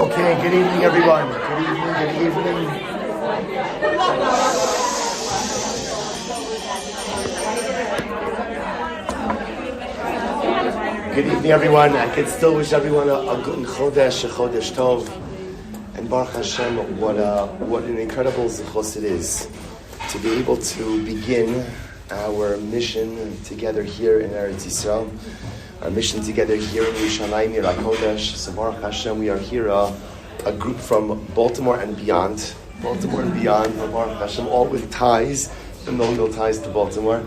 Okay, good evening, everyone. Good evening, good evening. Good evening, everyone. I can still wish everyone a good Chodesh, a Chodesh Tov. And Baruch Hashem, what an incredible zechus it is to be able to begin our mission together here in Eretz Yisrael. Our mission together here in Yerushalayim, Yer HaKodesh. So Baruch Hashem, we are here, a group from Baltimore and beyond. Baltimore and beyond, Baruch Hashem, all with ties, familial ties to Baltimore.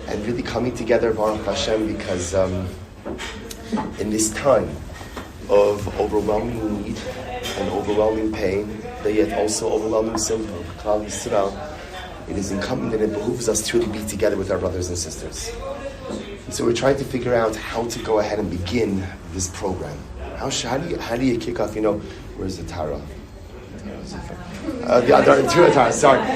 And really coming together, Baruch Hashem, because in this time of overwhelming need and overwhelming pain, but yet also overwhelming simcha of Klal Yisrael, it is incumbent and it behooves us to really be together with our brothers and sisters. So we're trying to figure out how to go ahead and begin this program. How do you kick off? Where's the Tara?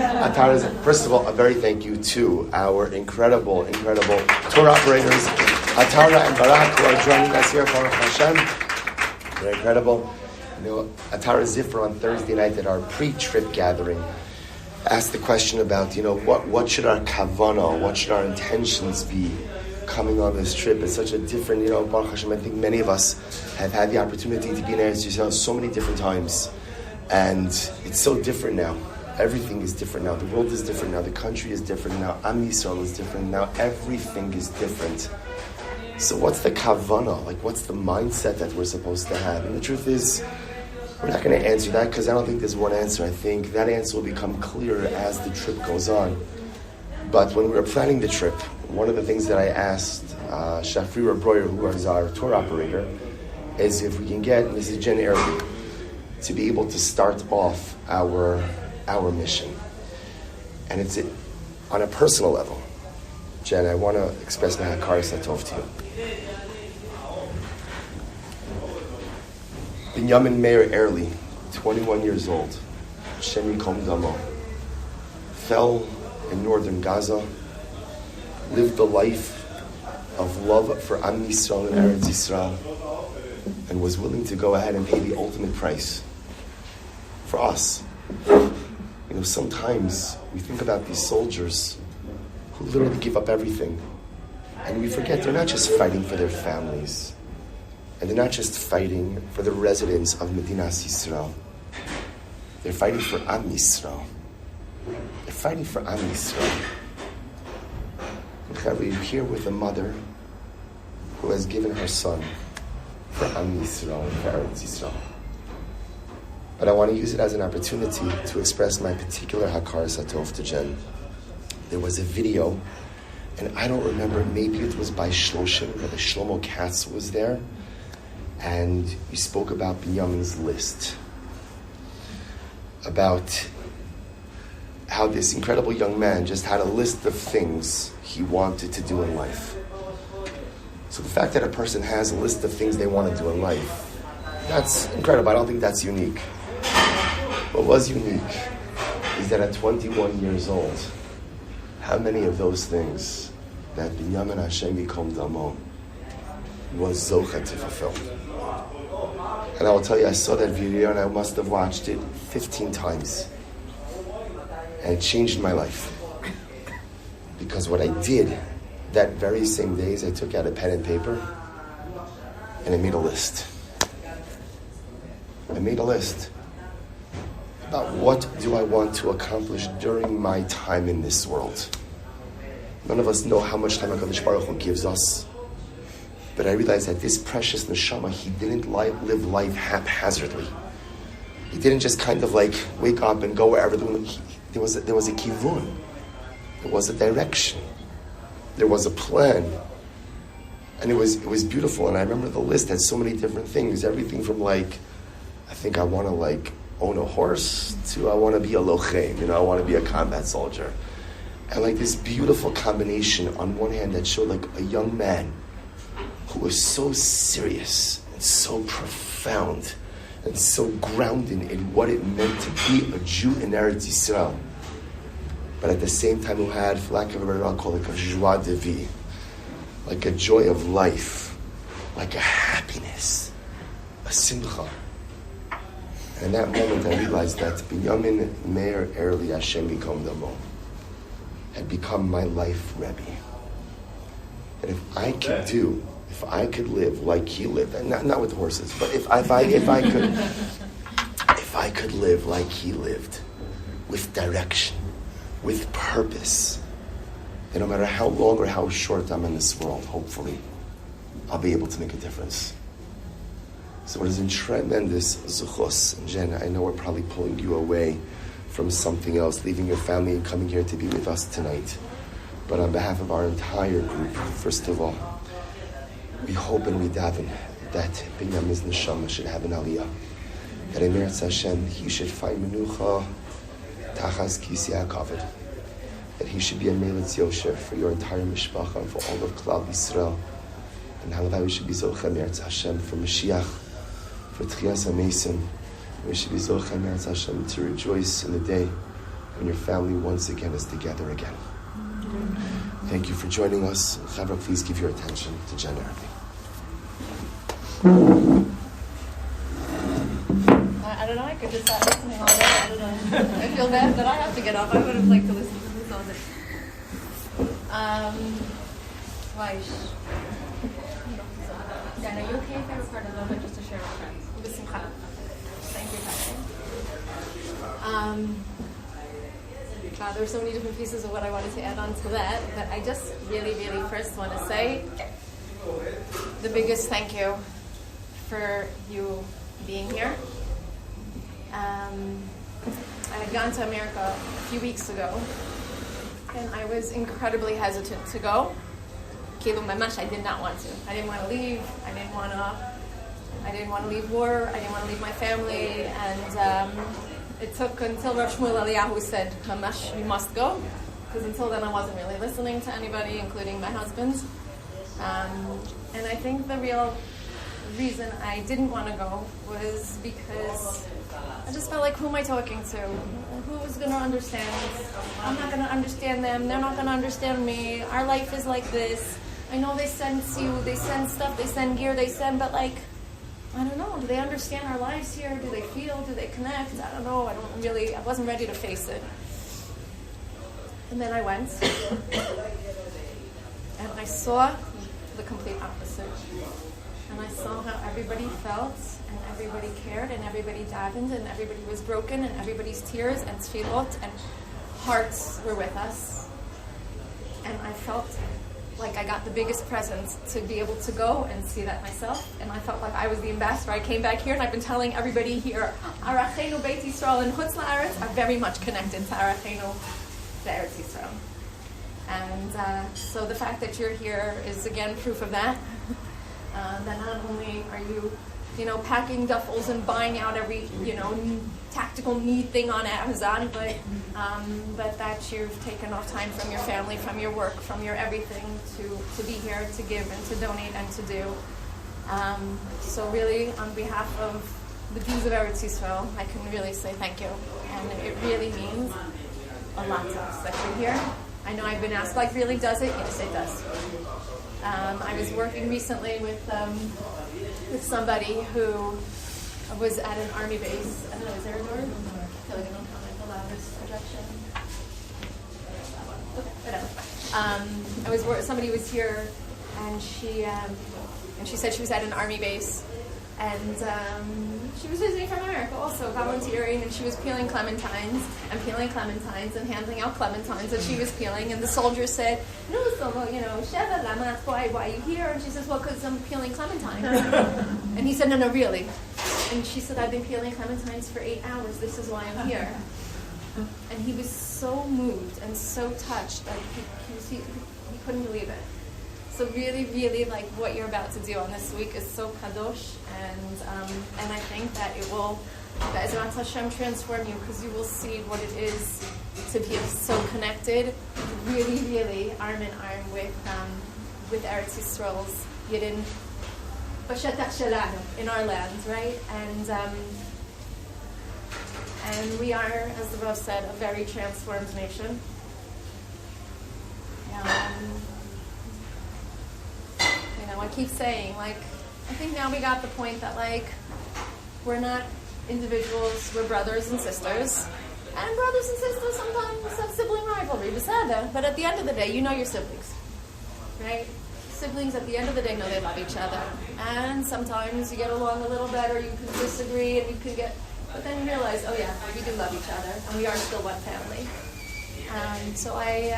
Atara. First of all, a very thank you to our incredible tour operators, Atara and Barak, who are joining us here. Baruch Hashem, they're incredible. Atara Zifra on Thursday night at our pre-trip gathering asked the question about what should our kavanah, what should our intentions be coming on this trip. It's such a different, Baruch Hashem, I think many of us have had the opportunity to be in Eretz Yisrael so many different times. And it's so different now. Everything is different now. The world is different now. The country is different now. Am Yisrael is different now. Everything is different. So what's the kavanah? What's the mindset that we're supposed to have? And the truth is, we're not going to answer that because I don't think there's one answer. I think that answer will become clearer as the trip goes on. But when we were planning the trip, one of the things that I asked Shafri Rabroyer, who is our tour operator, is if we can get Mrs. Jen Airley to be able to start off our mission. And it's on a personal level. Jen, I want to express my hakar satov to you. Binyamin Meir Airley, 21 years old, Shem Yikom Damo, fell in northern Gaza, lived the life of love for Am Yisrael and Eretz Yisrael, and was willing to go ahead and pay the ultimate price for us. Sometimes we think about these soldiers who literally give up everything, and we forget they're not just fighting for their families, and they're not just fighting for the residents of Medinas Yisrael. They're fighting for Am Yisrael. They're fighting for Am Yisrael. We're here with a mother who has given her son for Am Yisrael and for Eretz Yisrael. But I want to use it as an opportunity to express my particular hakar satov to Jen. There was a video, and I don't remember, maybe it was by Shloshim, or the Shlomo Katz was there, and we spoke about Binyamin's list, about how this incredible young man just had a list of things he wanted to do in life. So the fact that a person has a list of things they want to do in life, that's incredible. I don't think that's unique. What was unique is that at 21 years old, how many of those things that Binyamin Hashem Yikom Damo was zocha to fulfill? And I will tell you, I saw that video and I must have watched it 15 times. And it changed my life. Because what I did that very same day is I took out a pen and paper and I made a list. I made a list about what do I want to accomplish during my time in this world. None of us know how much time HaKadosh Baruch Hu gives us. But I realized that this precious neshama, he didn't live life haphazardly. He didn't just kind of wake up and go wherever. There was a kivun. There was a direction. There was a plan. And it was beautiful. And I remember the list had so many different things. Everything from I think I want to own a horse to I want to be a lochem. I want to be a combat soldier. And this beautiful combination on one hand that showed a young man who was so serious and so profound and so grounded in what it meant to be a Jew in Eretz Yisrael. But at the same time who had, for lack of a better word, I'll call it a joie de vie, a joy of life, a happiness, a simcha. And in that moment, I realized that Binyamin Meir Airley Hashem Yikom Damo had become my life Rebbe. And if I could live like he lived, and not with horses, but if I could live like he lived, with direction, with purpose, then no matter how long or how short I'm in this world, hopefully, I'll be able to make a difference. So it is a tremendous zuchos. And Jen, I know we're probably pulling you away from something else, leaving your family and coming here to be with us tonight. But on behalf of our entire group, first of all, we hope and we daven that Binyamin's neshama should have an aliyah. That in Eretz Hashem, he should find menucha tachas kisi hakavod. That he should be a melitz yosher for your entire mishpacha and for all of Klal Yisrael. And how we should be zocha Eretz Hashem for Mashiach, for Tchias HaMesim. We should be zocha Eretz Hashem to rejoice in the day when your family once again is together again. Thank you for joining us. Chavra, please give your attention to Jen Airley. I don't know, I could just start listening all day. I don't know. I feel bad that I have to get off. I would have liked to listen to this all day. Weish. Dan, are you okay if I record a little bit just to share with friends? B'simcha. Thank you, Pastor. There were so many different pieces of what I wanted to add on to that, but I just really, really first want to say the biggest thank you for you being here. I had gone to America a few weeks ago, and I was incredibly hesitant to go. Kilu mamash, I did not want to. I didn't want to leave. I didn't want to leave war. I didn't want to leave my family. And it took until Rav Shmuel Eliyahu said, "Mamash, you must go," because until then I wasn't really listening to anybody, including my husband. And I think the real reason I didn't want to go was because I just felt like, who am I talking to? Who is going to understand? I'm not going to understand them. They're not going to understand me. Our life is like this. I know they send you, they send stuff, they send gear, but like, I don't know. Do they understand our lives here? Do they feel? Do they connect? I don't know. I wasn't ready to face it. And then I went, and I saw the complete opposite. And I saw how everybody felt, and everybody cared, and everybody davened, and everybody was broken, and everybody's tears and tefillot and hearts were with us. And I felt like I got the biggest present to be able to go and see that myself. And I felt like I was the ambassador. I came back here, and I've been telling everybody here, Arachenu Beit Yisrael and Chutz La'aretz are very much connected to Arachenu Be'eretz Yisrael. And so the fact that you're here is, again, proof of that. That not only are you, packing duffels and buying out every, tactical need thing on Amazon, but that you've taken off time from your family, from your work, from your everything to be here, to give and to donate and to do. So really, on behalf of the Jews of Eretz Yisrael, I can really say thank you. And it really means a lot to us that you're here. I know I've been asked, really, does it? Yes, it does. I was working recently with somebody who was at an army base. I don't know, is there a door? I feel like I don't have the loudest projection. Okay, whatever. Somebody was here, and she said she was at an army base, and she was visiting from America also, volunteering, and she was peeling clementines and handing out clementines that she was peeling, and the soldier said, "No, so, Sheva, Lama, why are you here?" And she says, "Well, because I'm peeling clementines." And he said, "No, really." And she said, "I've been peeling clementines for 8 hours. This is why I'm here." And he was so moved and so touched that he couldn't believe it. So really, really, what you're about to do on this week is so kadosh, and I think that it will, that Ezrat Hashem, transform you, because you will see what it is to be so connected, really, really arm in arm with Eretz Yisrael's Yidden Bashetach Shelanu, in our land, right? And we are, as the Rav said, a very transformed nation. I keep saying, I think now we got the point that, we're not individuals were brothers and sisters. And brothers and sisters sometimes have sibling rivalry, but at the end of the day, you know your siblings, right? Siblings at the end of the day know they love each other. And sometimes you get along a little better, you can disagree, and you can but then you realize, oh yeah, we do love each other, and we are still one family. So I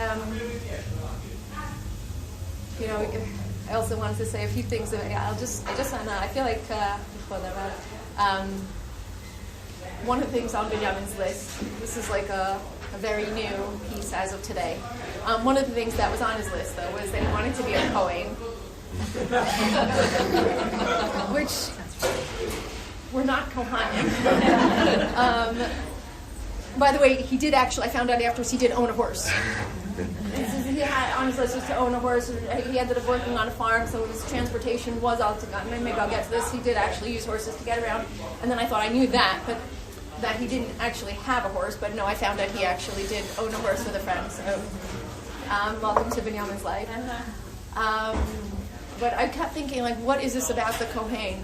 also wanted to say a few things. I feel like one of the things on Binyamin's list, this is like a very new piece as of today. One of the things that was on his list, though, was that he wanted to be a Kohen, which we're not Kohanim. By the way, he did actually, I found out afterwards, he did own a horse. He had on his list was to own a horse. He ended up working on a farm, so his transportation was maybe I'll get to this. He did actually use horses to get around. And then I thought I knew that, but that he didn't actually have a horse. But no, I found out he actually did own a horse with a friend. So welcome to Binyamin's life. But I kept thinking, like, what is this about the Kohen?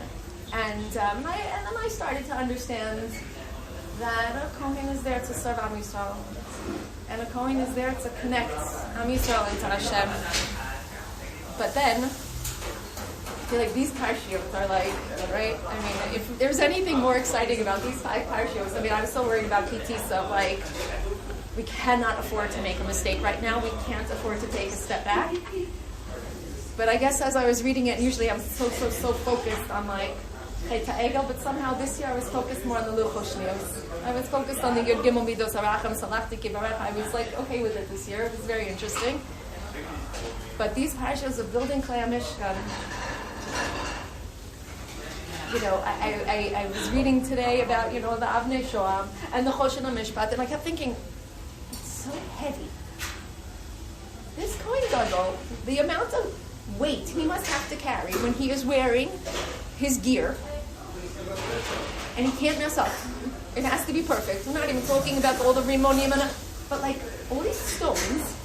And then I started to understand that a Kohen is there to serve Am Yisrael. And a Kohen is there to connect Am Yisrael into Hashem. But then, I feel like these parshiot are like, right? I mean, if there's anything more exciting about these 5 parshiot, I mean, I'm so worried about Kitisa, like, we cannot afford to make a mistake right now. We can't afford to take a step back. But I guess as I was reading it, usually I'm so focused on, like, but somehow this year I was focused more on the Luchos Shnios. I was focused on the Yud Gimel Midos Aracham Salachti Kibarech. I was like okay with it this year. It was very interesting. But these parashas of building Klei HaMishkan, I was reading today about, the Avnei Shoam and the Choshen HaMishpat, and I kept thinking, it's so heavy. This Kohen Gadol, the amount of weight he must have to carry when he is wearing his gear, and he can't mess up. It has to be perfect. We're not even talking about all the rimonim, but like all these stones.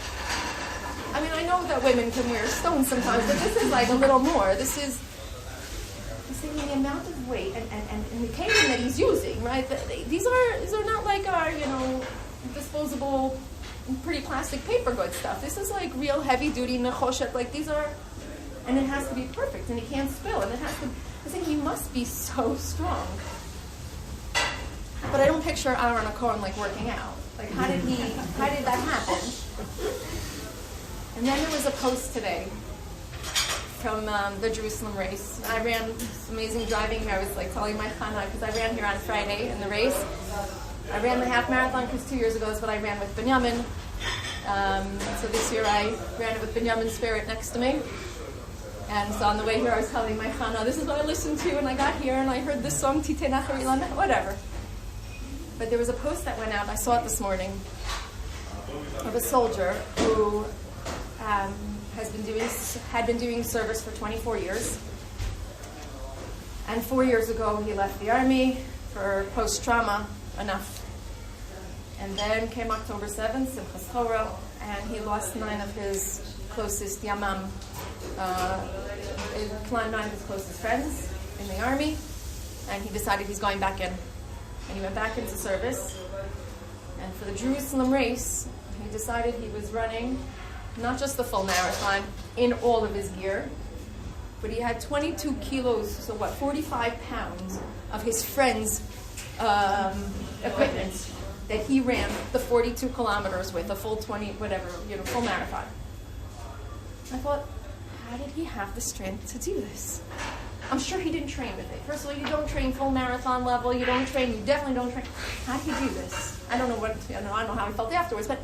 I mean, I know that women can wear stones sometimes, but this is like a little more. This is the amount of weight and the kalim that he's using, right? These are not like our, disposable, pretty plastic paper good stuff. This is like real heavy duty nechoshet. Like these are, and it has to be perfect, and it can't spill, and it has to. I think he must be so strong. But I don't picture Aaron a Cohen like working out. Like how did that happen? And then there was a post today from the Jerusalem race. I ran this amazing driving here. I was like telling my Chana, because I ran here on Friday in the race. I ran the half marathon because 2 years ago is what I ran with Binyamin. So this year I ran it with Binyamin's spirit next to me. And so on the way here I was telling my Chana, this is what I listened to when I got here, and I heard this song, Titei Nachar Ilan, whatever. But there was a post that went out, I saw it this morning, of a soldier who had been doing service for 24 years. And 4 years ago he left the army for post-trauma, enough. And then came October 7th, Simchas Torah, and he lost 9 of his closest yamam, 9 of his closest friends in the army, and he decided he's going back in. And he went back into service. And for the Jerusalem race, he decided he was running not just the full marathon in all of his gear, but he had 22 kilos, so 45 pounds of his friend's equipment that he ran the 42 kilometers with, a full 20, full marathon. I thought, how did he have the strength to do this? I'm sure he didn't train with it. First of all, you don't train full marathon level. You definitely don't train. How did he do this? I don't know how he felt afterwards, but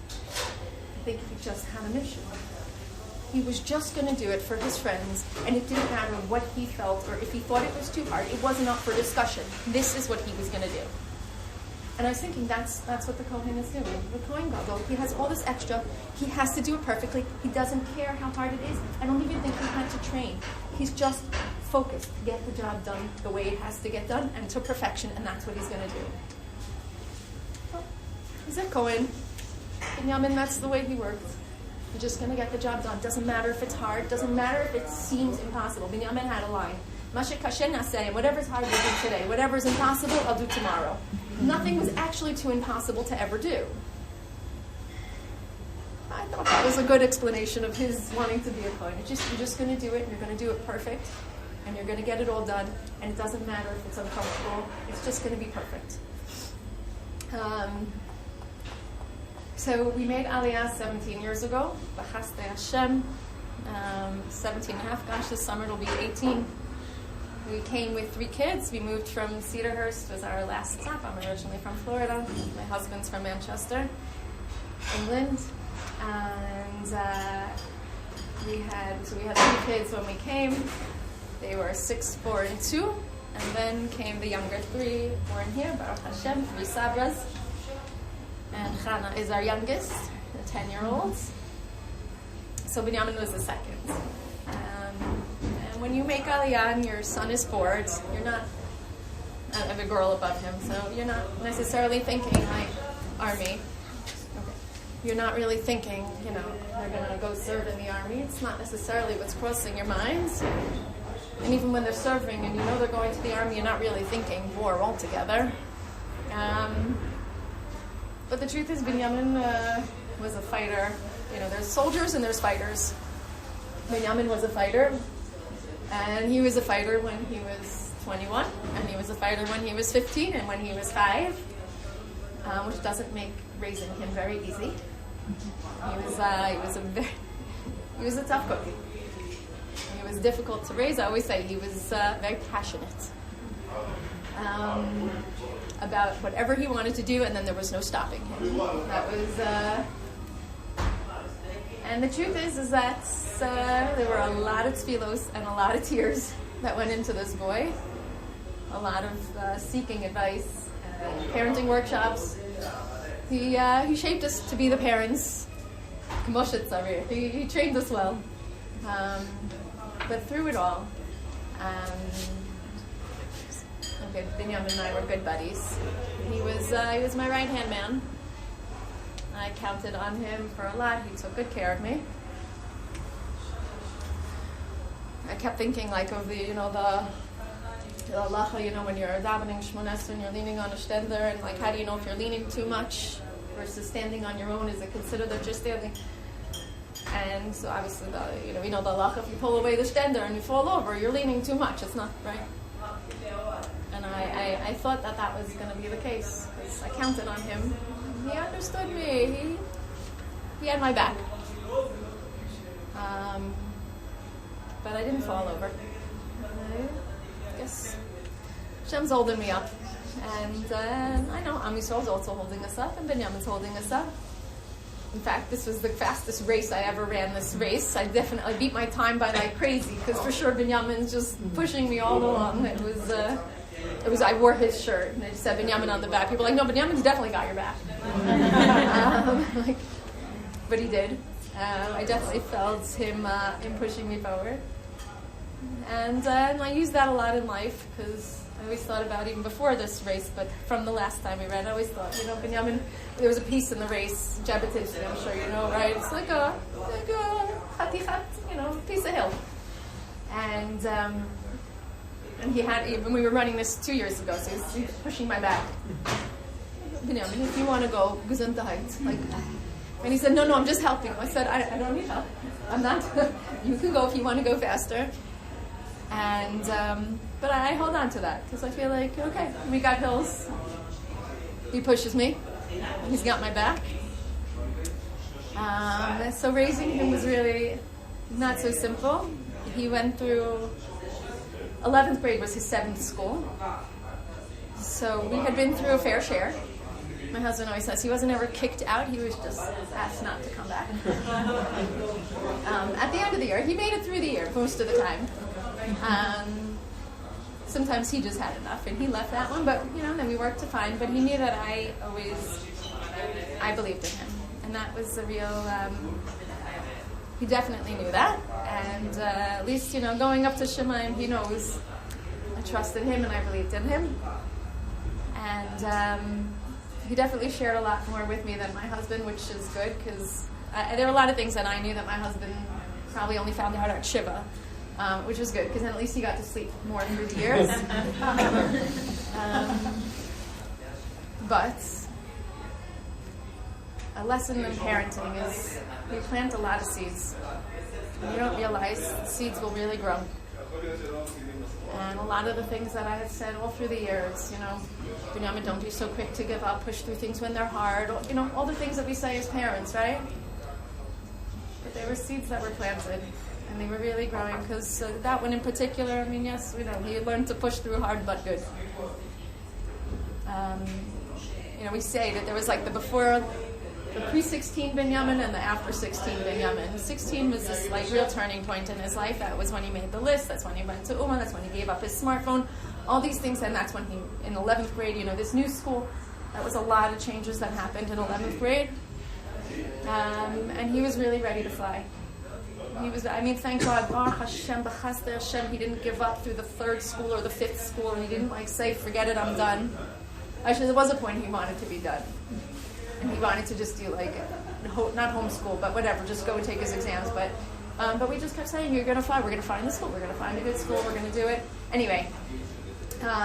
I think he just had a mission. He was just going to do it for his friends, and it didn't matter what he felt or if he thought it was too hard. It wasn't up for discussion. This is what he was going to do. And I was thinking, that's what the Kohen is doing. The Kohen Gadol, he has all this extra. He has to do it perfectly. He doesn't care how hard it is. I don't even think he had to train. He's just focused to get the job done the way it has to get done and to perfection, and that's what he's going to do. Well, he's a Kohen. Binyamin, that's the way he works. You're just going to get the job done. Doesn't matter if it's hard. Doesn't matter if it seems impossible. Binyamin had a line. Whatever's hard, we'll do today. Whatever's impossible, I'll do tomorrow. Nothing was actually too impossible to ever do. I thought that was a good explanation of his wanting to be a Kohen. You're just going to do it, and you're going to do it perfect, and you're going to get it all done, and it doesn't matter if it's uncomfortable. It's just going to be perfect. So we made Aliyah 17 years ago. B'chasdei Hashem. 17 and a half. Gosh, this summer it'll be 18. We came with 3 kids. We moved from Cedarhurst, was our last stop. I'm originally from Florida. My husband's from Manchester, England. And we had 3 kids when we came. They were 6, 4, and 2. And then came the younger 3 born here, Baruch Hashem, 3 Sabras. And Chana is our youngest, the 10-year-old. So Binyamin was the second. And when you make Aliyah and your son is 4, you're not, I have a girl above him, so you're not necessarily thinking like army. You're not really thinking, they're going to go serve in the army. It's not necessarily what's crossing your mind. And even when they're serving and they're going to the army, you're not really thinking war altogether. But the truth is, Binyamin was a fighter. There's soldiers and there's fighters. Binyamin was a fighter. And he was a fighter when he was 21. And he was a fighter when he was 15 and when he was 5. Which doesn't make raising him very easy. He was a tough cookie. He was difficult to raise. I always say he was very passionate about whatever he wanted to do, and then there was no stopping him. That was, and the truth is that there were a lot of tefillos and a lot of tears that went into this boy. A lot of seeking advice, parenting workshops. He shaped us to be the parents. He trained us well. But through it all, Binyamin and I were good buddies. He was my right-hand man. I counted on him for a lot. He took good care of me. I kept thinking of the halacha, when you're davening Shmones and you're leaning on a stender, and how do you know if you're leaning too much versus standing on your own? Is it considered that you're standing? And so obviously, we know the halacha, if you pull away the stender and you fall over, you're leaning too much. It's not right. And I thought that was going to be the case, because I counted on him. He understood me. He had my back. But I didn't fall over. I guess Hashem's holding me up. And I know Am Yisrael's also holding us up, and Binyamin's holding us up. In fact, this was the fastest race I ever ran, this race. I definitely beat my time by like crazy, because for sure Binyamin's just pushing me all along. It was I wore his shirt, and it said Binyamin on the back. People were like, no, Binyamin's definitely got your back. But he did. I definitely felt him pushing me forward. And I use that a lot in life, because I always thought about, even before this race, but from the last time we ran, I always thought, Binyamin, there was a piece in the race, Jabotish, I'm sure you know, right? It's like a chatichat, piece of hill. And he had, even we were running this 2 years ago, so he was pushing my back. Binyamin, if you want to go, gesundheit. And he said, no, I'm just helping. I said, I don't need help. I'm not. You can go if you want to go faster. And but I hold on to that, because I feel like, okay, we got hills. He pushes me. He's got my back. So raising him was really not so simple. He went through 11th grade was his 7th school. So we had been through a fair share. My husband always says he wasn't ever kicked out. He was just asked not to come back. At the end of the year, he made it through the year most of the time. Sometimes he just had enough and he left that one, but then we worked to find. But he knew that I believed in him, and that was a real. He definitely knew that, and at least going up to Shemaim, he knows I trusted him and I believed in him, and he definitely shared a lot more with me than my husband, which is good, because there were a lot of things that I knew that my husband probably only found out at Shiva. which was good because then at least he got to sleep more through the years. But a lesson in parenting is we plant a lot of seeds. And you don't realize seeds will really grow. And a lot of the things that I had said all through the years, Binyamin, don't be so quick to give up, push through things when they're hard, all the things that we say as parents, right? But they were seeds that were planted, and they were really growing, because that one in particular, yes, he learned to push through hard but good. We say that there was like the pre-16 Binyamin and the after 16 Binyamin. 16 was this real turning point in his life. That was when he made the list. That's when he went to Ummah. That's when he gave up his smartphone. All these things, and that's when he, in 11th grade, this new school, that was a lot of changes that happened in 11th grade. And he was really ready to fly. He was, thank God, Baruch Hashem, B'chasdei Hashem, he didn't give up through the 3rd school or the 5th school, and he didn't say, forget it, I'm done. Actually, there was a point he wanted to be done. And he wanted to just do not homeschool, but whatever, just go and take his exams. But we just kept saying, you're going to fly, we're going to find the school, we're going to find a good school, we're going to do it. Anyway,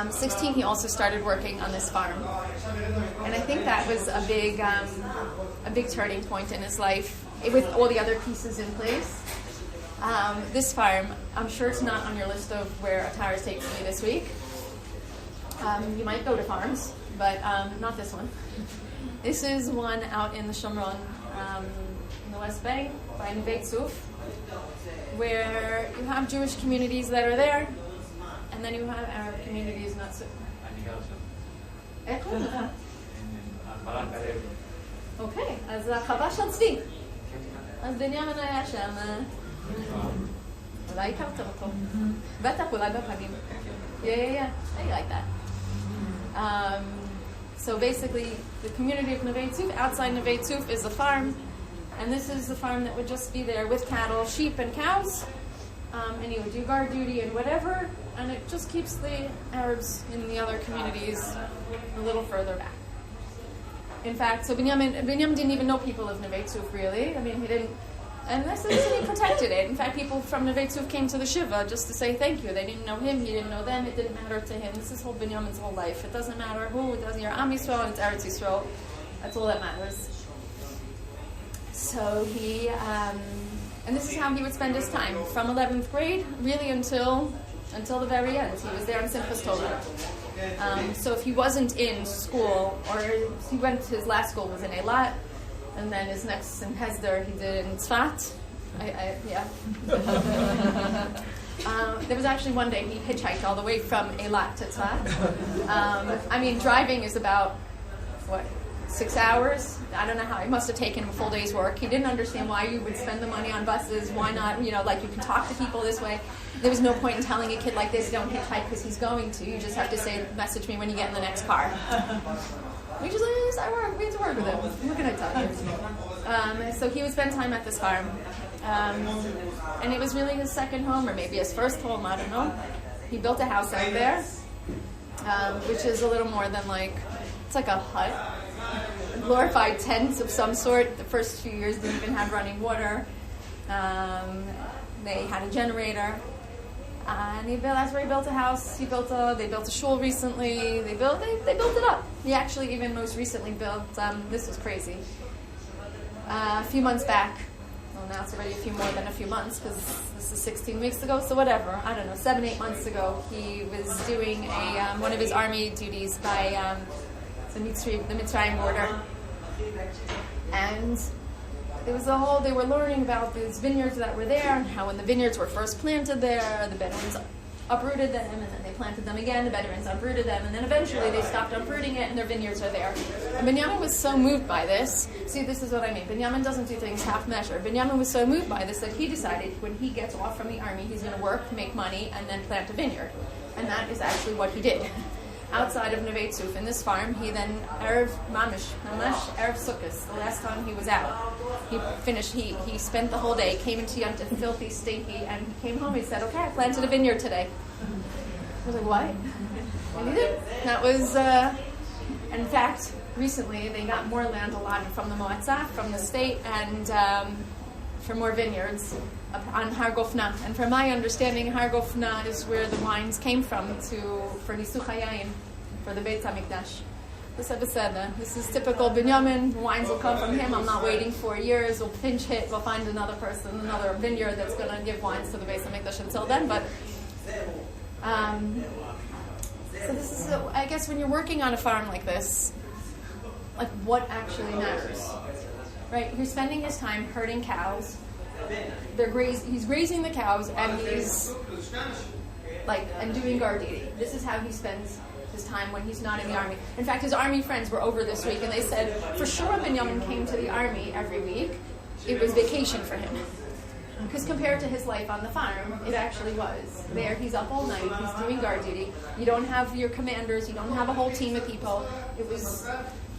16, he also started working on this farm. And I think that was a big turning point in his life, with all the other pieces in place. This farm, I'm sure it's not on your list of where Atara is taking me this week. You might go to farms, but not this one. This is one out in the Shomron, in the West Bank, by Neve Tzuf, where you have Jewish communities that are there, and then you have Arab communities not so. Okay, אז החווה של צבי. אז בנימין היה שם, אולי הכרת אותו. בטח, אולי בפנים. Yeah, I like that. So basically, the community of Neve Tzuf, outside Neve Tzuf, is the farm, and this is the farm that would just be there with cattle, sheep, and cows, and he would do guard duty and whatever, and it just keeps the Arabs in the other communities a little further back. In fact, so Binyamin didn't even know people of Neve Tzuf, really. He didn't, and this is, he protected it. In fact, people from Neve Tzuf came to the Shiva just to say thank you. They didn't know him, he didn't know them, it didn't matter to him. This is Binyamin's whole life. It doesn't matter who, it doesn't, you're Am Yisrael and it's Eretz Yisrael. That's all that matters. So he, and this is how he would spend his time, from 11th grade, really until the very end. He was there in Simchas Torah. So if he wasn't in school, or his last school was in Eilat, and then his next in Hesder he did in Tzfat. There was actually one day he hitchhiked all the way from Eilat to Tzfat. Driving is about, 6 hours? I don't know how. It must have taken him a full day's work. He didn't understand why you would spend the money on buses. Why not, you can talk to people this way. There was no point in telling a kid like this, don't hitchhike because he's going to. You just have to message me when you get in the next car. We just we had to work with him. What can I tell you? So he would spend time at this farm. And it was really his second home, or maybe his first home, I don't know. He built a house out there, which is a little more than it's like a hut. A glorified tent of some sort. The first few years didn't even have running water. They had a generator. And that's where he built a house. They built a shul recently. They built it up. He actually even most recently built, this was crazy. A few months back, well now it's already a few more than a few months because this is 16 weeks ago, so whatever, I don't know, 7-8 months ago, he was doing one of his army duties by the Mitzrayim border. And there was they were learning about these vineyards that were there, and how when the vineyards were first planted there, the Bedouins uprooted them, and then they planted them again, the Bedouins uprooted them, and then eventually they stopped uprooting it, and their vineyards are there. And Binyamin was so moved by this. See, this is what I mean. Binyamin doesn't do things half measured. Binyamin was so moved by this that he decided when he gets off from the army, he's going to work, make money, and then plant a vineyard. And that is actually what he did. Outside of Neve Tzuf, in this farm, he then, Erev Sukkos, the last time he was out, he finished, he spent the whole day, came into Yom Tov filthy, stinky, and he came home, he said, okay, I planted a vineyard today. I was like, what? And he did. That was, in fact, recently they got more land allotted from the Moatzah, from the state, and for more vineyards on Har Gofna. And from my understanding, Har Gofna is where the wines came from for Nisuch HaYayin, for the Beit HaMikdash. This is typical Binyamin. Wines will come from him. I'm not waiting 4 years. We'll pinch hit. We'll find another person, another vineyard that's going to give wines to the Beit HaMikdash until then. But so this is, I guess, when you're working on a farm like this, like what actually matters, right? You're spending his time herding cows. He's grazing the cows, and he's and doing gardini. This is how he spends his time when he's not in the army. In fact, his army friends were over this week, and they said for sure Binyamin came to the army every week. It was vacation for him. Because compared to his life on the farm, it actually was. There, he's up all night, he's doing guard duty. You don't have your commanders, you don't have a whole team of people. It was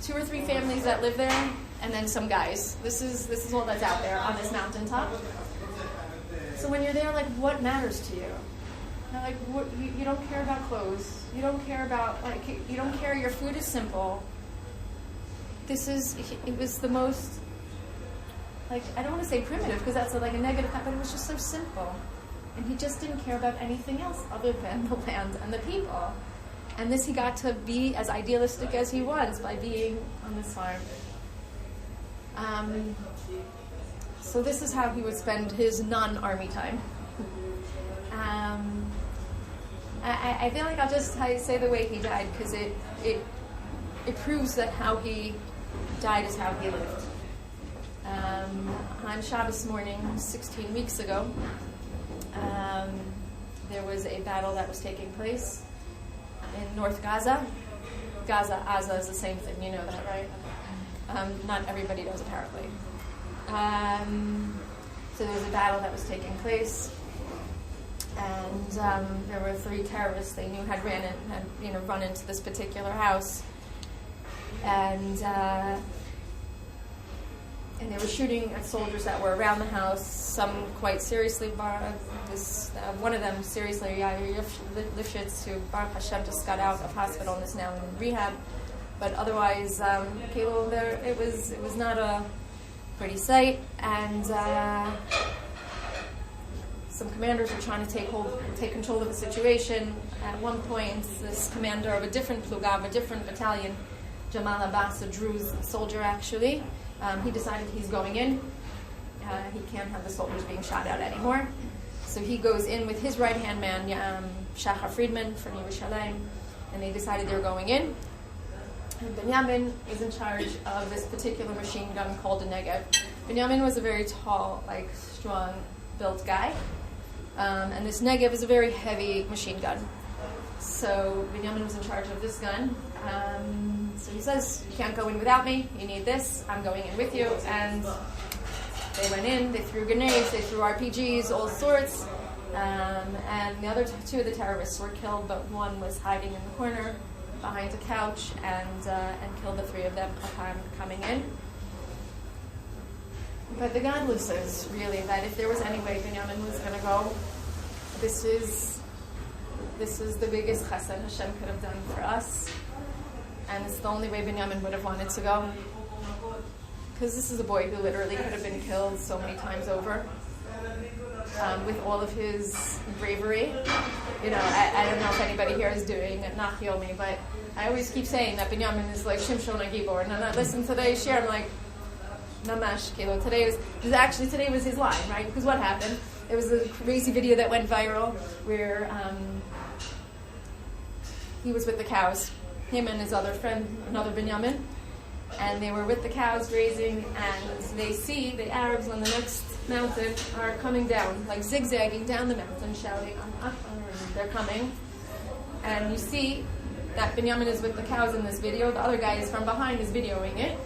2 or 3 families that live there, and then some guys. This is all that's out there on this mountaintop. So when you're there, like, what matters to you? Like, what, you don't care about clothes. You don't care about, you don't care. Your food is simple. It was the most, I don't want to say primitive because that's a negative, but it was just so simple. And he just didn't care about anything else other than the land and the people. And this he got to be as idealistic as he was by being on this farm. So this is how he would spend his non-army time. I feel like I'll just say the way he died because it proves that how he died is how he lived. On Shabbos morning, 16 weeks ago, there was a battle that was taking place in North Gaza. Gaza is the same thing, you know that, right? Not everybody does, apparently. So there was a battle that was taking place, and there were 3 terrorists they knew had run into this particular house, and they were shooting at soldiers that were around the house. Some quite seriously. One of them seriously, Yair Lifshitz, who Baruch Hashem just got out of hospital and is now in rehab. But otherwise, it was not a pretty sight, and some commanders were trying to take control of the situation. At one point, this commander of a different pluga, a different battalion, Jamal Abbas, a Druze soldier actually, he decided he's going in. He can't have the soldiers being shot at anymore. So he goes in with his right-hand man, Shachar Friedman from Yerushalayim, and they decided they're going in. And Binyamin is in charge of this particular machine gun called a Negev. Binyamin was a very tall, strong-built guy. And this Negev is a very heavy machine gun. So Binyamin was in charge of this gun. So he says, you can't go in without me, you need this, I'm going in with you. And they went in, they threw grenades, they threw RPGs, all sorts. And the other 2 of the terrorists were killed, but one was hiding in the corner behind a couch and killed the 3 of them upon coming in. But the Gadlut says, really, that if there was any way Binyamin was going to go, this is the biggest chesed Hashem could have done for us. And it's the only way Binyamin would have wanted to go. Because this is a boy who literally could have been killed so many times over. With all of his bravery. I don't know if anybody here is doing Nachyomi, but I always keep saying that Binyamin is like Shimshon Agibor. And then I listen to today's share, I'm like, Namash, Kilo. Today was his line, right? Because what happened? There was a crazy video that went viral where he was with the cows, him and his other friend, another Binyamin, and they were with the cows grazing, and they see the Arabs on the next mountain are coming down, zigzagging down the mountain, shouting, they're coming. And you see that Binyamin is with the cows in this video. The other guy is from behind, is videoing it.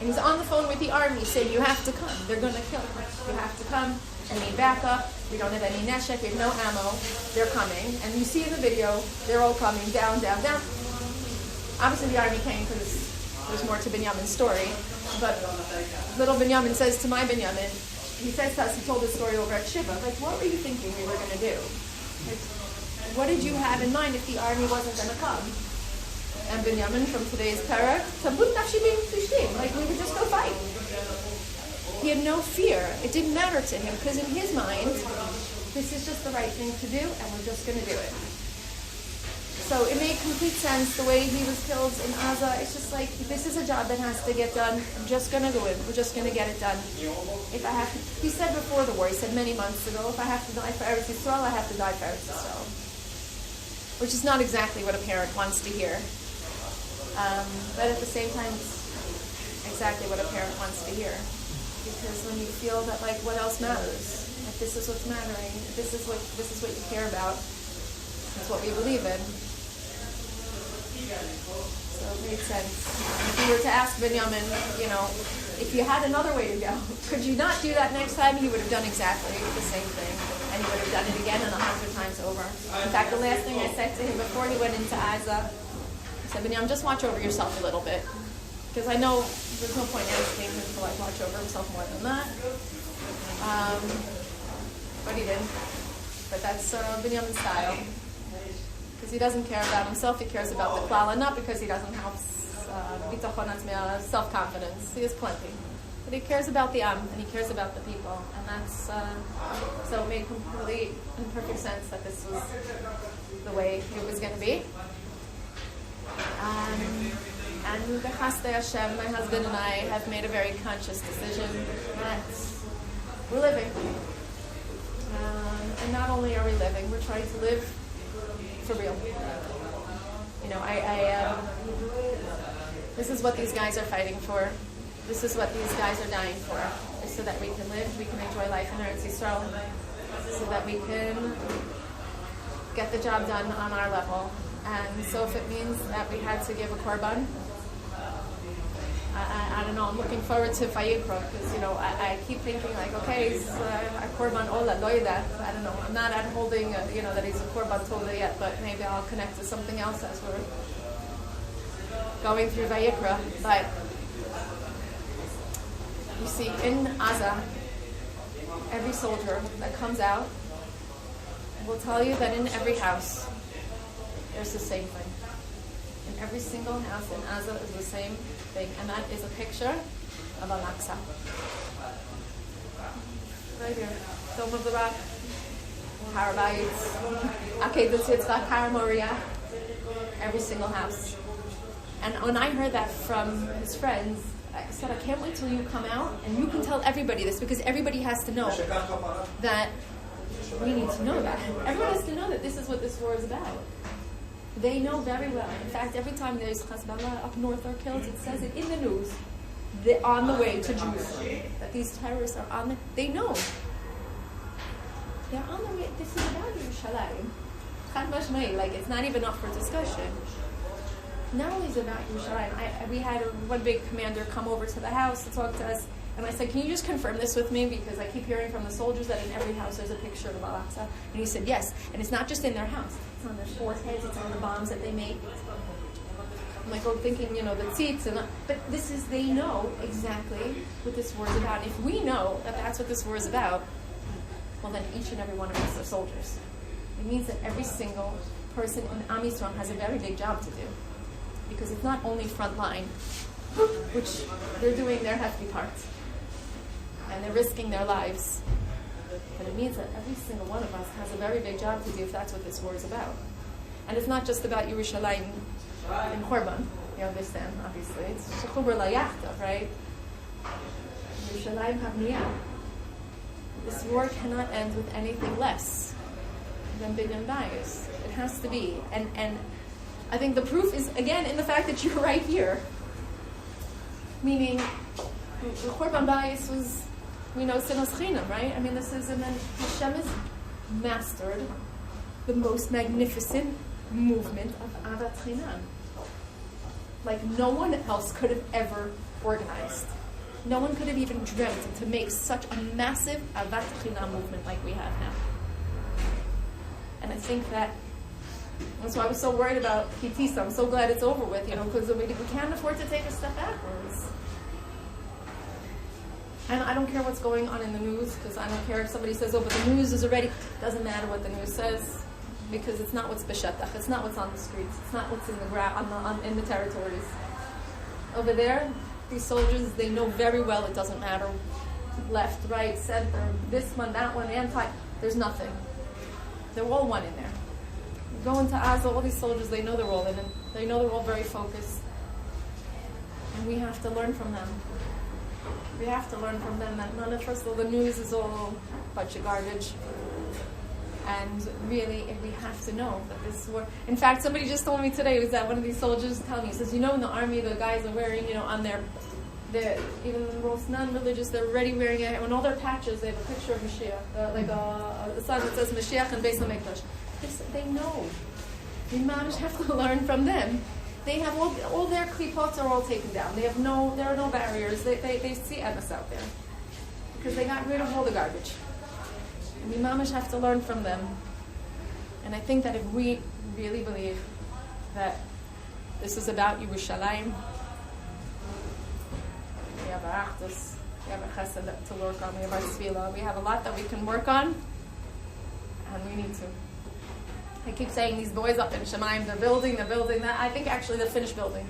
And he's on the phone with the army saying, you have to come. They're going to kill him. You have to come. I need backup. We don't have any neshek. We have no ammo. They're coming. And you see in the video, they're all coming down, down, down. Obviously the army came because there's more to Binyamin's story. But little Binyamin says to my Binyamin, he says to us, he told this story over at Shiva, what were you thinking we were going to do? What did you have in mind if the army wasn't going to come? And Binyamin from today's parak, we would just go fight. he had no fear. It didn't matter to him because in his mind, this is just the right thing to do and we're just going to do it. So it made complete sense the way he was killed in Gaza. It's just like, this is a job that has to get done. I'm just going to do it. We're just going to get it done. If I have to, he said before the war, he said many months ago, if I have to die for Eretz Yisrael, I have to die for Eretz Yisrael. Which is not exactly what a parent wants to hear. But at the same time, it's exactly what a parent wants to hear. Because when you feel that, like, what else matters? If this is what's mattering, if this is what you care about, it's what we believe in. So it made sense. If you were to ask Binyamin, if you had another way to go, could you not do that next time? He would have done exactly the same thing. And he would have done it again and 100 times over. In fact, the last thing I said to him before he went into Gaza, I said, Binyamin, just watch over yourself a little bit. Because I know there's no point asking him to watch over himself more than that. But he didn't. But that's Binyamin's style. Because he doesn't care about himself, he cares about the klal, and not because he doesn't have self-confidence. He has plenty. But he cares about the Am, and he cares about the people. And that's, so it made completely and perfect sense that this was the way it was going to be. And B'chasdei Hashem, my husband and I have made a very conscious decision that we're living. And not only are we living, we're trying to live for real. This is what these guys are fighting for. This is what these guys are dying for. Is so that we can live, we can enjoy life in Eretz Yisrael, so that we can get the job done on our level. And so if it means that we had to give a korban, I don't know, I'm looking forward to Vayikra, because, I keep thinking, like, okay, he's a korban ola, loida. I don't know, I'm not holding, that he's a korban tola yet, but maybe I'll connect to something else as we're going through Vayikra. But, you see, in Gaza, every soldier that comes out will tell you that in every house, there's the same thing. In every single house in Gaza is the same thing, and that is a picture of Al-Aqsa. Right here. Dome of the Rock, Har Bayit, Akedat Yitzchak, Har Moriah, every single house. And when I heard that from his friends, I said, I can't wait till you come out, and you can tell everybody this, because everybody has to know that we need to know that. Everyone has to know that this is what this war is about. They know very well. In fact, every time there's Hezbollah up north are killed, it says it in the news. They're on the way to Jerusalem. That these terrorists are on the... They know. They're on the way. This is about Yerushalayim. Chad mashmei, like, it's not even up for discussion. Not only is it about Yerushalayim. We had one big commander come over to the house to talk to us, and I said, can you just confirm this with me? Because I keep hearing from the soldiers that in every house there's a picture of Al-Aqsa. And he said, yes. And it's not just in their house. It's on their foreheads. It's on the bombs that they make. I'm like, thinking, the tzitz. But this is, they know exactly what this war is about. If we know that that's what this war is about, well, then each and every one of us are soldiers. It means that every single person in Am Yisrael has a very big job to do. Because it's not only front line, which they're doing their hefty part. And they're risking their lives. But it means that every single one of us has a very big job to do if that's what this war is about. And it's not just about Yerushalayim and Korban. You understand, obviously. It's Shechubur Layachta, right? Yerushalayim Havniyah. This war cannot end with anything less than binyan bayis. It has to be. And I think the proof is, again, in the fact that you're right here. Meaning, the Korban bayis was, we know, Sinas Chinam, right? I mean, this is, and then Hashem has mastered the most magnificent movement of Avat Chinam. Like no one else could have ever organized. No one could have even dreamt to make such a massive Avat Chinam movement like we have now. And I think that's why I was so worried about Kitisa. I'm so glad it's over with, because we can't afford to take a step backwards. And I don't care what's going on in the news, because I don't care if somebody says, but the news is already... It doesn't matter what the news says, because it's not what's b'shetach, it's not what's on the streets, it's not what's in the ground, in the territories. Over there, these soldiers, they know very well it doesn't matter left, right, center, this one, that one, anti. There's nothing. They're all one in there. You go into Gaza, all these soldiers, they know they're all in it. They know they're all very focused. And we have to learn from them. We have to learn from them that none of, first of all, the news is all a bunch of garbage. And really, we have to know that this war. In fact, somebody just told me today, was that one of these soldiers telling me, he says, in the army, the guys are wearing, on their even the most non-religious, they're already wearing it. On all their patches, they have a picture of Mashiach, like a sign that says Mashiach and Beis HaMikdash. They know. We mamish have to learn from them. They have all their klipot are all taken down. There are no barriers. They see emes out there because they got rid of all the garbage. And we mamish have to learn from them. And I think that if we really believe that this is about Yerushalayim, we have our achdus, we have a chesed to work on, we have our tefillah, we have a lot that we can work on, and we need to. I keep saying these boys up in Shemaim, they're building that. I think actually they're finished building.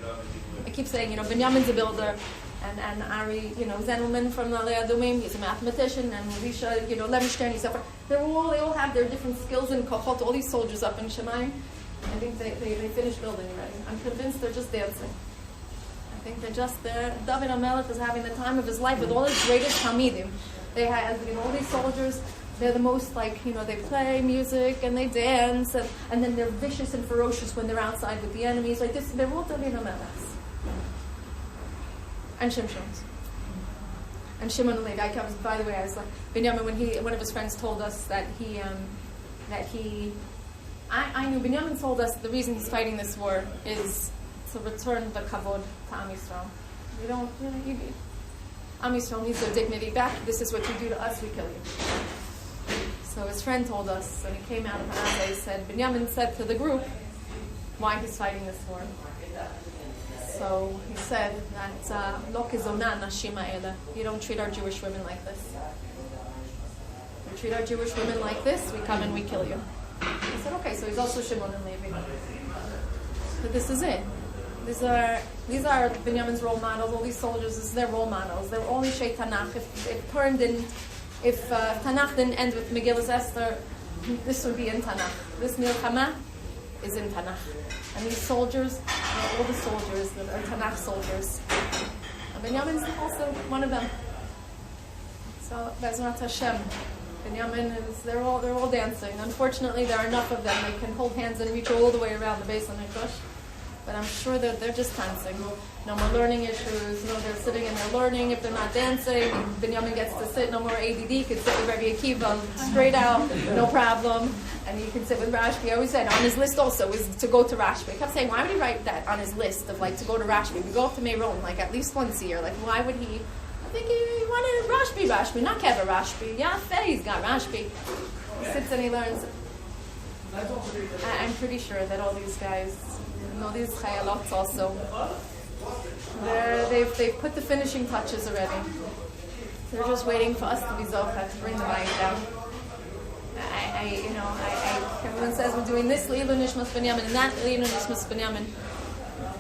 I keep saying, Binyamin's a builder, and Ari, Zenelman from Nalei Adumim, he's a mathematician, and Elisha, Levenstein, he's up. They all have their different skills and kochot, all these soldiers up in Shemaim. I think they finished building already. I'm convinced they're just dancing. I think they're just there. David HaMelech is having the time of his life with all his greatest Hamidim. They have, all these soldiers. They're the most they play music and they dance and then they're vicious and ferocious when they're outside with the enemies. Like this, they're all David HaMelechs. And Shimshon's. And Shimon and Levi. By the way, I was like, Binyamin, when one of his friends told us I knew Binyamin told us the reason he's fighting this war is to return the kavod to Am Yisrael. Am Yisrael needs their dignity back. This is what you do to us, we kill you. So his friend told us, when he came out of Gaza, he said, Binyamin said to the group why he's fighting this war. So he said that Lo kezona nashim ha'ele. You don't treat our Jewish women like this. We treat our Jewish women like this, we come and we kill you. He said, okay, so he's also Shimon and Levi. But this is it. These are Binyamin's role models. All these soldiers, this is their role models. They're all Ishei Tanakh. If Tanakh didn't end with Megillas Esther, this would be in Tanakh. This Milchama is in Tanakh. And these soldiers are all the soldiers that are Tanakh soldiers. And Binyamin's also one of them. So Bezrat Hashem. Binyamin they're all dancing. Unfortunately, there are enough of them. They can hold hands and reach all the way around the base of Mikdash. But I'm sure that they're just dancing. No more learning issues. No, they're sitting and they're learning. If they're not dancing, Binyamin gets to sit. No more ADD. You can sit with Rabbi Akiva straight out, no problem. And you can sit with Rashbi. I always said on his list also is to go to Rashbi. I kept saying, why would he write that on his list of to go to Rashbi? We go up to Meron at least once a year. Why would he? I think he wanted Rashbi, not Keva Rashbi. Yeah, he's got Rashbi. He sits and he learns. I'm pretty sure that all these guys, these chayalots also, they've put the finishing touches already. They're just waiting for us to be zocha, to bring the bayit down. Everyone says we're doing this Leilu Nishmas Binyamin and that Leilu Nishmas Binyamin.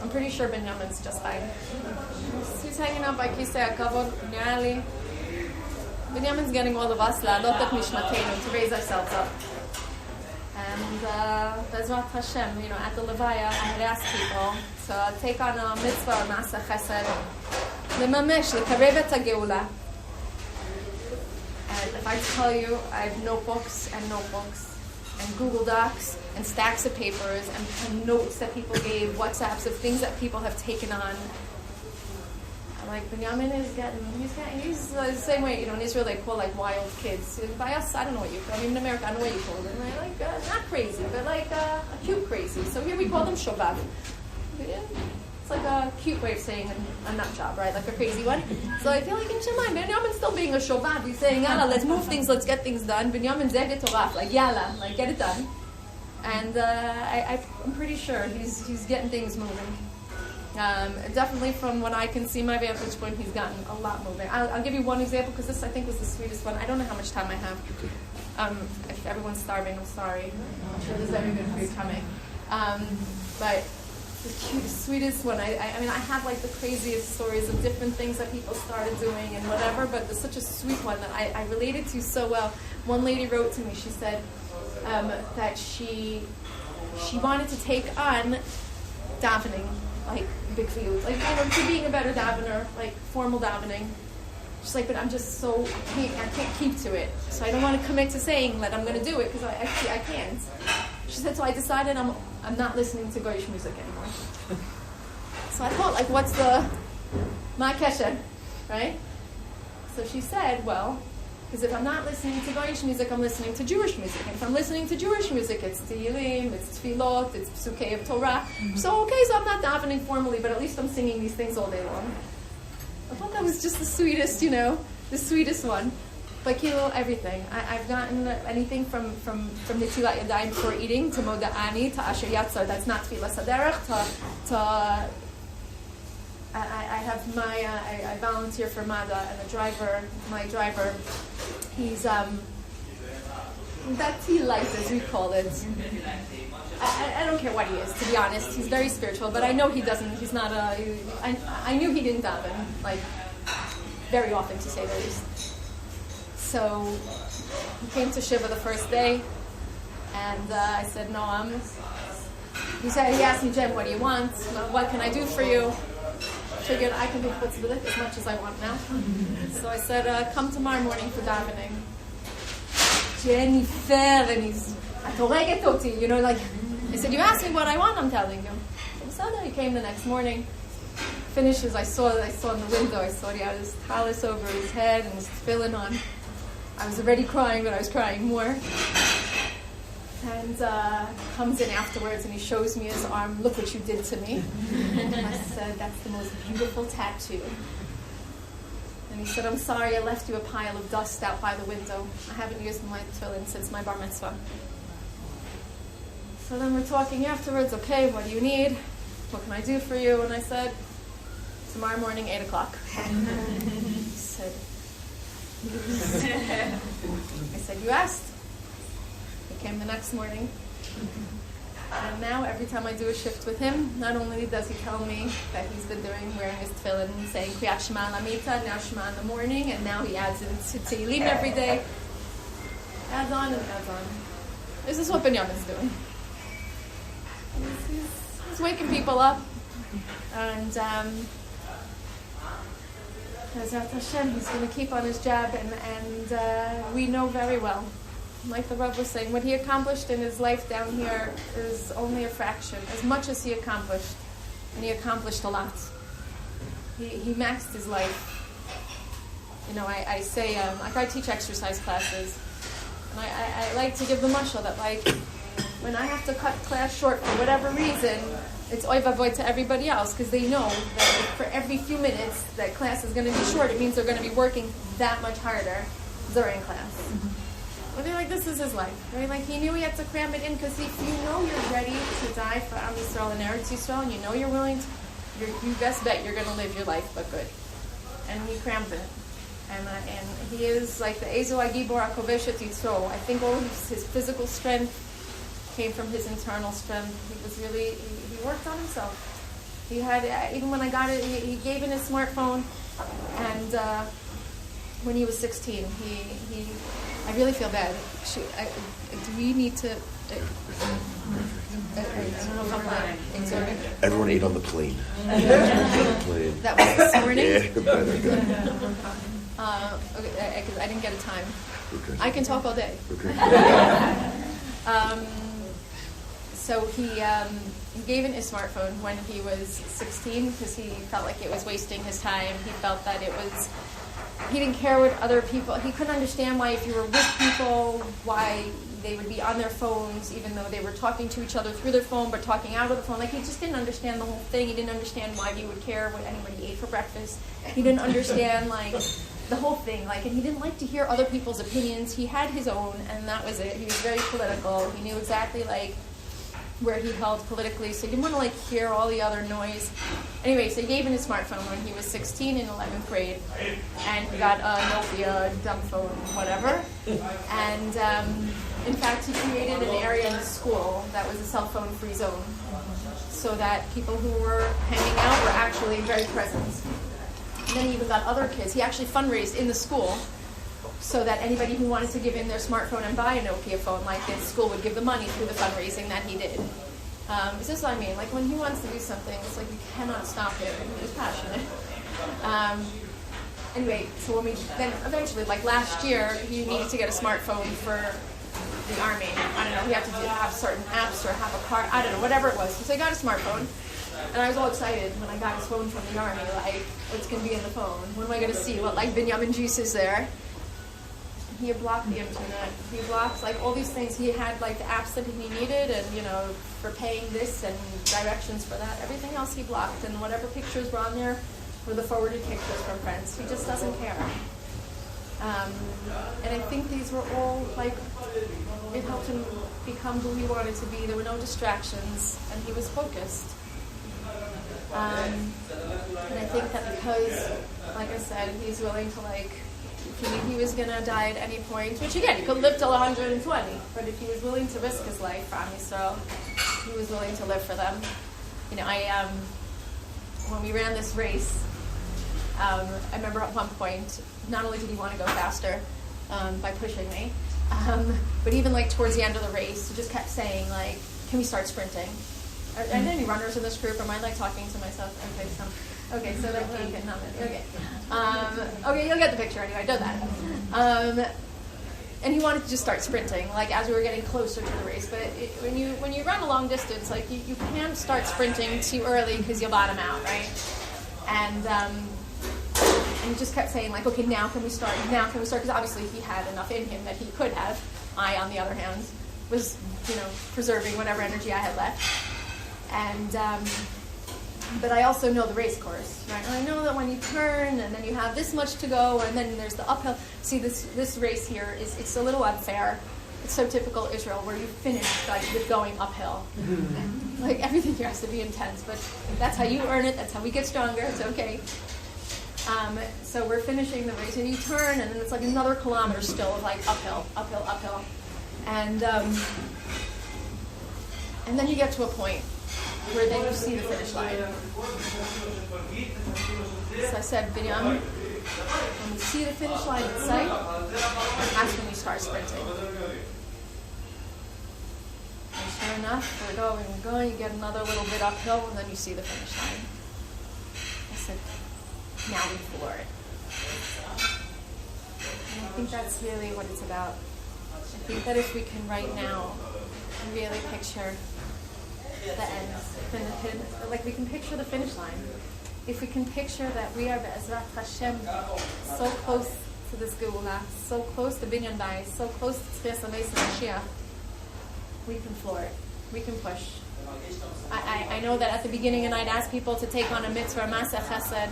I'm pretty sure Binyamin's just hiding. He's hanging out by Kisei HaKavod, Airley. Binyamin's getting all of us la'alot et mishmatenu, to raise ourselves up. And Bezrat Hashem, at the Levaya, I had asked people to take on a mitzvah or masa chesed, l'mamesh, l'karev et ha'geula. And if I tell you, I have notebooks and Google Docs and stacks of papers and notes that people gave, WhatsApps of things that people have taken on. I'm like, Binyamin he's the same way, in Israel they call wild kids. By us, I don't know what you call them. In America, I don't know what you call them. Right? Not crazy, but a cute crazy. So here we call them shobav. It's like a cute way of saying a nut job, right? Like a crazy one. So I feel like in Shemaim, Binyamin's still being a shobav. He's saying, yalla, let's move things, let's get things done. Binyamin zeh torah, yalla, get it done. And I'm pretty sure he's getting things moving. Definitely from what I can see, my vantage point, he's gotten a lot moving. I'll give you one example because this I think was the sweetest one. I don't know how much time I have. If everyone's starving, I'm sorry. I'm sure there's very good food coming. But the cutest, sweetest one. I mean, I have like the craziest stories of different things that people started doing and whatever, but there's such a sweet one that I related to so well. One lady wrote to me, she said that she wanted to take on davening, like big field, like, to being a better davener, like formal davening. She's like, but I'm just so, I can't keep to it. So I don't want to commit to saying that I'm going to do it because I can't. She said, so I decided I'm not listening to Goyish music anymore. So I thought, like, what's the ma kesher, right? So she said, well, because if I'm not listening to Goyish music, I'm listening to Jewish music. And if I'm listening to Jewish music, it's Tehillim, it's Tefillot, it's Psukei of Torah. So okay, so I'm not davening formally, but at least I'm singing these things all day long. I thought that was just the sweetest, the sweetest one. But everything. I've gotten anything from Netilat Yadayim before eating to Moda'ani to Asher Yatzar. That's not Tfilas Haderech to I have I volunteer for Mada, and my driver, he's Dati light as we call it. I don't care what he is, to be honest. He's very spiritual, but I know he doesn't. He's not I knew he didn't daven, like, very often, to say the least. So he came to Shiva the first day, and I said, no, he asked me, Jen, what do you want? What can I do for you? Figured I can be chutzpahdik as much as I want now. So I said, come tomorrow morning for davening. Jennifer, and he's, like, I said, you asked me what I want, I'm telling you. So he came the next morning. Finishes, I saw in the window, I saw he had his tallis over his head and his tefillin on. I was already crying, but I was crying more. And comes in afterwards and he shows me his arm. Look what you did to me. And I said, that's the most beautiful tattoo. And he said, I'm sorry, I left you a pile of dust out by the window. I haven't used my tefillin since my bar mitzvah. So then we're talking afterwards. Okay, what do you need? What can I do for you? And I said, tomorrow morning, 8 o'clock. He said, I said, you asked. He came the next morning. And now every time I do a shift with him, not only does he tell me that he's been wearing his tefillin and saying Kriyat Shema Lamita, now Shema in the morning, and now he adds it to Tehillim every day. Adds on and adds on. This is what Binyamin's doing. He's waking people up. And Bezrat Hashem, he's going to keep on his job, and we know very well, like the Rav was saying, what he accomplished in his life down here is only a fraction, as much as he accomplished, and he accomplished a lot. He maxed his life. I say, I teach exercise classes, and I like to give the mashal that, like, when I have to cut class short for whatever reason, it's oy vavoy to everybody else, because they know that for every few minutes that class is going to be short, it means they're going to be working that much harder during class. But they're like, this is his life, right? Like, he knew he had to cram it in, because if you know you're ready to die for Am Yisrael and Eretz Yisrael, and you know you're willing to, you best bet you're going to live your life, but good. And he crammed it. And he is like the Ezo Agibor Akoveshet Yitzro. I think all of his physical strength came from his internal strength. He was really, he worked on himself. He had, even when I got it, he gave in his smartphone, and when he was 16, I really feel bad. Do we need to, everyone ate on the plane. That was this morning? Yeah, better. Okay, because I didn't get a time. Okay. I can talk all day. Okay. So he gave in his smartphone when he was 16 because he felt like it was wasting his time. He felt that he didn't care what other people, he couldn't understand why if you were with people, why they would be on their phones even though they were talking to each other through their phone but talking out of the phone. Like, he just didn't understand the whole thing. He didn't understand why you would care what anybody ate for breakfast. He didn't understand, like, the whole thing. Like, and he didn't like to hear other people's opinions. He had his own, and that was it. He was very political. He knew exactly, like, where he held politically, so he didn't want to, like, hear all the other noise. Anyway, so he gave in his smartphone when he was 16 in 11th grade, and he got a Nokia dumb phone, whatever. And in fact, he created an area in the school that was a cell phone free zone. so that people who were hanging out were actually very present. And then he even got other kids. He actually fundraised in the school so that anybody who wanted to give in their smartphone and buy a Nokia phone like this, school would give the money through the fundraising that he did. This is what I mean. Like, when he wants to do something, it's like you cannot stop him. He's passionate. Anyway, so when we then eventually, like last year, he needed to get a smartphone for the army. I don't know, he had to have certain apps or have a card, I don't know, whatever it was. So he got a smartphone, and I was all excited when I got his phone from the army, like, what's going to be in the phone? What am I going to see? What, like, Binyamin Juice is there? He had blocked the internet. He blocked, like, all these things. He had, like, the apps that he needed and, you know, for paying this and directions for that. Everything else he blocked, and whatever pictures were on there were the forwarded pictures from friends. He just doesn't care. And I think these were all, like, it helped him become who he wanted to be. There were no distractions, and he was focused. And I think that because, like I said, he's willing to, like, if he was going to die at any point, which again, he could live till 120, but if he was willing to risk his life for Am Yisrael, he was willing to live for them. You know, when we ran this race, I remember at one point, not only did he want to go faster by pushing me, but even like towards the end of the race, he just kept saying, like, can we start sprinting? Are there any runners in this group? Am I like talking to myself? Okay, so that okay, you'll get the picture anyway. I know that. And he wanted to just start sprinting, like as we were getting closer to the race. But when you run a long distance, like you can't start sprinting too early because you'll bottom out, right? And he just kept saying, like, okay, now can we start? Now can we start? Because obviously he had enough in him that he could have. I, on the other hand, was, you know, preserving whatever energy I had left. And but I also know the race course, right? And I know that when you turn and then you have this much to go and then there's the uphill. See, this race here it's a little unfair. It's so typical Israel where you finish like with going uphill. Like everything here has to be intense, but that's how you earn it. That's how we get stronger. It's okay. So we're finishing the race and you turn and then it's like another kilometer still of like uphill. And then you get to a point where then you see the finish line. So I said, Binyamin, when you see the finish line in sight, that's when you start sprinting. And sure enough, we're going, you get another little bit uphill, and then you see the finish line. I said, now we floor it. And I think that's really what it's about. I think that if we can right now really picture the end, like we can picture the finish line. If we can picture that we are Be'ezrat Hashem, so close to this Geula, so close to Binyan Bayis, so close to Tzchias HaMeis and Mashiach, we can floor it. We can push. I know that at the beginning, and I'd ask people to take on a mitzvah, Maseh Chesed.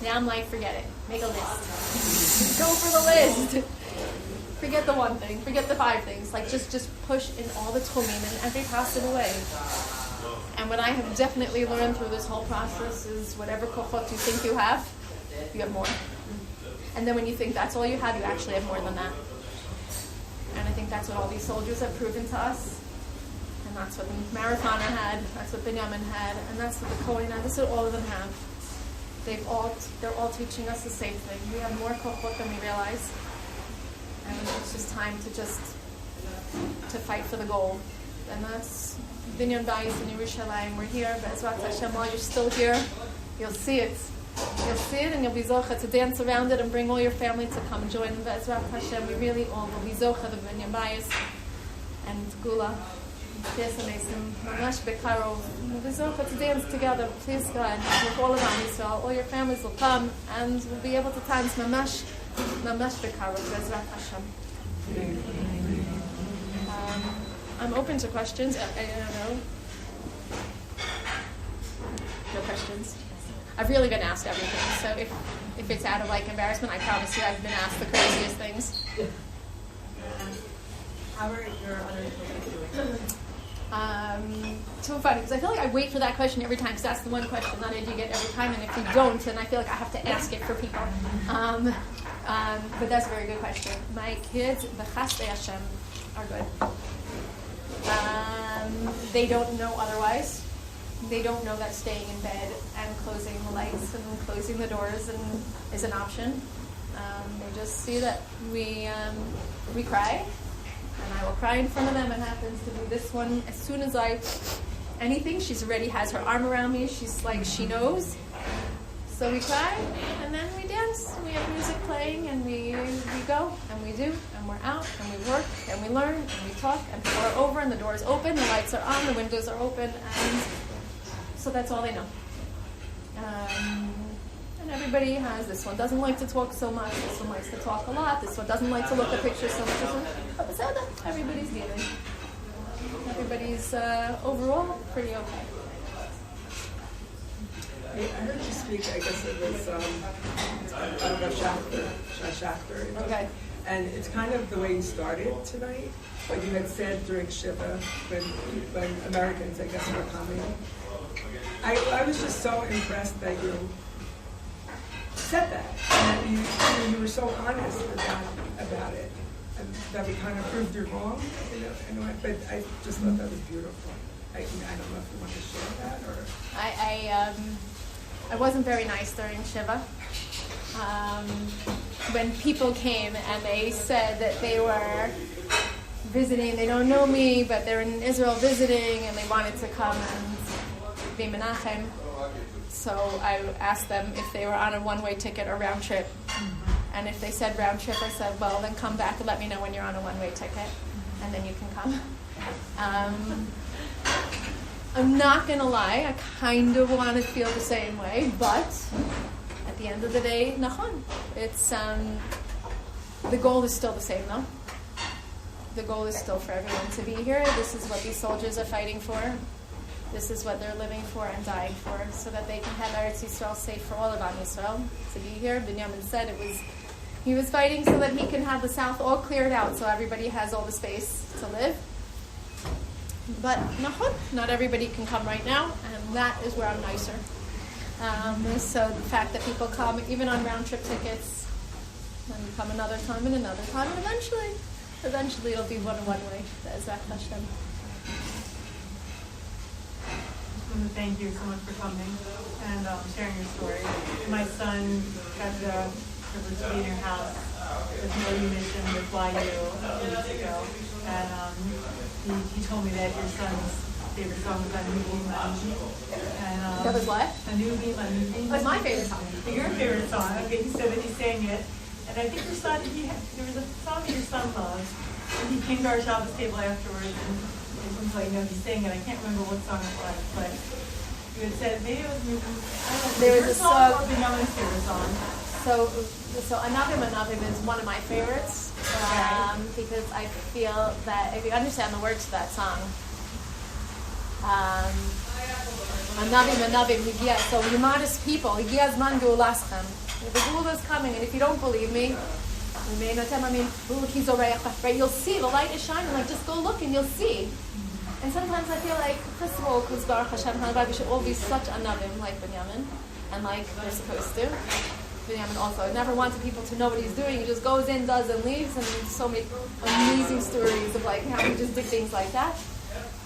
Now I'm like, forget it. Make a list. Go for the list. Forget the one thing. Forget the 5 things. Like, just push in all the tchumim in every possible way. And what I have definitely learned through this whole process is whatever kochot you think you have more. And then when you think that's all you have, you actually have more than that. And I think that's what all these soldiers have proven to us. And that's what the Marathoner had, that's what Binyamin had, and that's what the Kohen had. This is what all of them have. They're all teaching us the same thing. We have more kochot than we realize. And it's just time to fight for the goal. And that's Binyan Bayis in Yerushalayim. We're here, Be'ezrat Hashem. While you're still here, you'll see it. You'll see it, and you'll be zocha to dance around it and bring all your family to come join in Be'ezrat Hashem. We really all will be zocha the Binyan Bayis and Gula. Tzchias HaMeis, Mamash Bekarov. We'll be zocha to dance together, please God, with all of Am Yisrael. All your families will come, and we'll be able to dance Mamash Bekarov, Be'ezrat Hashem. I'm open to questions. I don't know. No questions? I've really been asked everything, so if it's out of like embarrassment, I promise you I've been asked the craziest things. How are your other children doing? So funny, because I feel like I wait for that question every time, because that's the one question that I do get every time, and if you don't, then I feel like I have to ask it for people. But that's a very good question. My kids, the Chasdei Hashem, are good. They don't know otherwise. they don't know that staying in bed and closing the lights and closing the doors is an option. They just see that we cry, and I will cry in front of them. It happens to be this one. As soon as anything, she's already has her arm around me. She's like, she knows. So we cry, and then we dance. We have music playing, and we go, and we do, and we're out, and we work, and we learn, and we talk, and people are over, and the door is open, the lights are on, the windows are open, and so that's all they know. And everybody has, this one doesn't like to talk so much, this one likes to talk a lot, this one doesn't like to look at pictures so much, but everybody's dealing. Everybody's overall pretty okay. I heard you speak, I guess it was Shachter. Okay. And it's kind of the way you started tonight, what you had said during Shiva, when Americans, I guess, were coming. I was just so impressed that you said that. And you were so honest about it. And that we kind of proved you wrong, in a way. But I just thought that was beautiful. I don't know if you want to share that, or... I wasn't very nice during Shiva. When people came and they said that they were visiting, they don't know me, but they're in Israel visiting and they wanted to come and be Menachem. So I asked them if they were on a one-way ticket or round trip. And if they said round trip, I said, well, then come back and let me know when you're on a one-way ticket, and then you can come. I'm not going to lie, I kind of want to feel the same way, but at the end of the day, nachon. It's, the goal is still the same, though. The goal is still for everyone to be here. This is what these soldiers are fighting for. This is what they're living for and dying for, so that they can have Eretz Yisrael safe for all of Am Yisrael to be here. Binyamin said he was fighting so that he can have the south all cleared out, so everybody has all the space to live. But not everybody can come right now, and that is where I'm nicer. So the fact that people come, even on round-trip tickets, and come another time and another time, and eventually it'll be one-way. Be'ezrat Hashem. Thank you so much for coming and sharing your story. My son got the privilege to be in your house with no mission with YU a few weeks ago, and he told me that your son's favorite song was Anubi Manubi. And That was what? Anubi Manubi. That's my favorite song. Your favorite song. Okay, he said that he sang it, and I think your son. There was a song that your son loved, and he came to our Shabbos table afterwards and. He sang it. I can't remember what song it was, but you had said maybe it was. There was a song. Or Binyamin's favorite song. So Anavim is one of my favorites because I feel that if you understand the words to that song, Anavim, so you modest people, the Gula is coming, and if you don't believe me, right, you'll see the light is shining. Like, just go look and you'll see. And sometimes I feel like, first of all, because Baruch Hashem, we should all be such anavim like Binyamin, and like they're supposed to. Binyamin also never wanted people to know what he's doing. He just goes in, does, and leaves. And so many amazing stories of like how he just did things like that.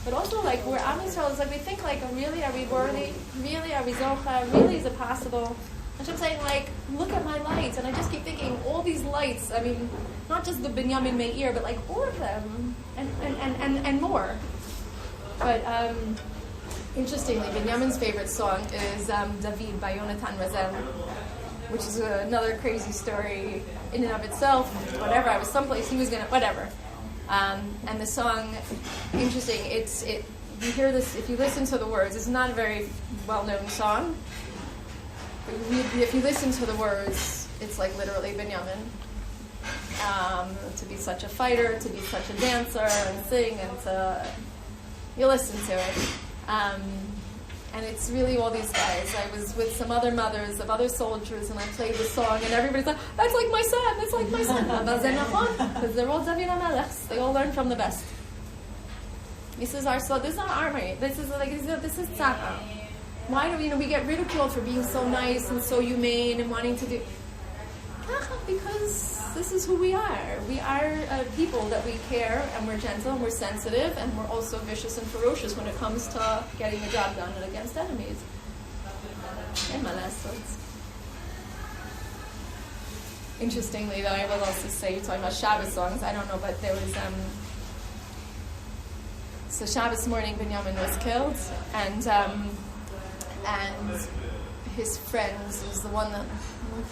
But also, like, we're Am Yisrael is like, we think like, really, are we worthy? Really, are we zocha? Really, is it possible? And I'm saying, like, look at my lights. And I just keep thinking, all these lights, I mean, not just the Binyamin Meir, but like all of them, and more. But interestingly, Binyamin's favorite song is David by Yonatan Razel, which is another crazy story in and of itself. Whatever, I was someplace, he was going to, whatever. And the song, interesting, you hear this, if you listen to the words, it's not a very well-known song. But if you listen to the words, it's like literally Binyamin. To be such a fighter, to be such a dancer, and sing, and you listen to it. And it's really all these guys. I was with some other mothers of other soldiers, and I played the song, and everybody's like, that's like my son, that's like my son. Because they're all David HaMelechs. They all learn from the best. This is our army. This is tzaka. Why do we get ridiculed for being so nice and so humane and wanting to do... Because this is who we are. We are people that we care, and we're gentle, and we're sensitive, and we're also vicious and ferocious when it comes to getting the job done and against enemies. In my last words. Interestingly, though, I will also say, you're talking about Shabbos songs, I don't know, but there was, so Shabbos morning, Binyamin was killed, and his friend was the one that